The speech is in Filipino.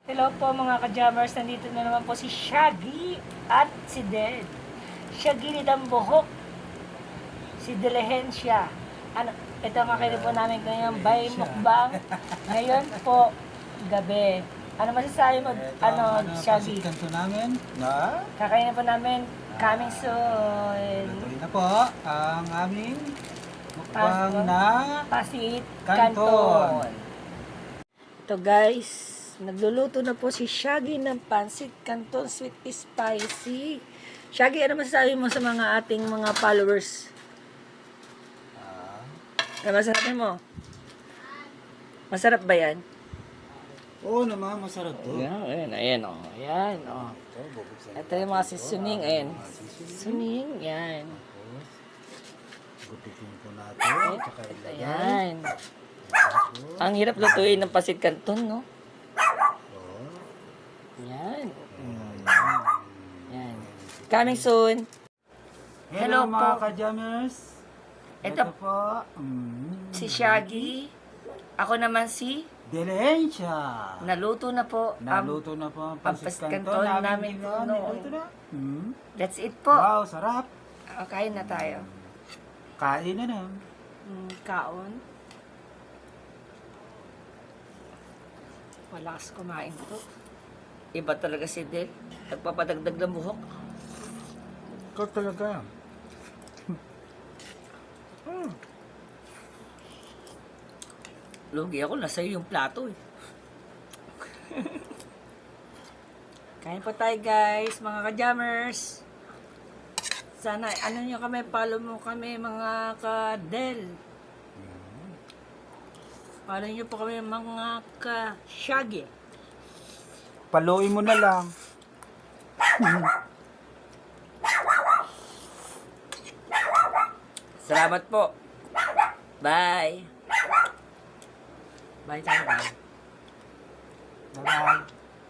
Hello po mga ka-jammers, nandito na naman po si Shaggy at si Del. Shaggy ni Dambuhok, si Dilihencia. Ito ang kakainin po namin ngayong by mukbang. Ngayon po, gabi. Ano masasabi mo, Shaggy? Pasit kanto namin na Kakainin po namin coming soon. tuloy na po ang aming mukbang na Pasit Canton. Canton. Ito guys, nagluluto na po si Shaggy ng Pancit Canton Sweet Spicy. Shaggy, ano masasabi mo sa mga ating mga followers? Ano masasabi mo? Masarap ba yan? Oo naman, masarap to. Ayan, oh. Ayan, oh. Ito yung mga seasoning, ayan. Seasoning, yan. Gupitin po natin. Tsaka ilagay. Ayan. Ang hirap lutuin ng Pancit Canton, no? Yan. Yan. Coming soon. Hello Hello mga po. ka-jammers. Ito po. Si Shaggy. Ako naman si Dilihencia. naluto na po. Naluto na po ang Pancit pasit Canton kanto namin namin. noon. Naluto na. That's it po. Wow, sarap. Kain na tayo. Kain na na. Kaon. Malakas kumain po. Iba talaga si Del. Nagpapadagdag ng buhok. Ikaw talaga. Lugi ako, nasa iyo yung plato eh. Kain po tayo guys, mga ka-jammers. Sana, ano nyo kami, follow mo kami mga ka-Del. Follow nyo po kami mga ka-Shaggy. Paluin mo na lang. Salamat po. Bye. Bye tayo, bye. Bye-bye.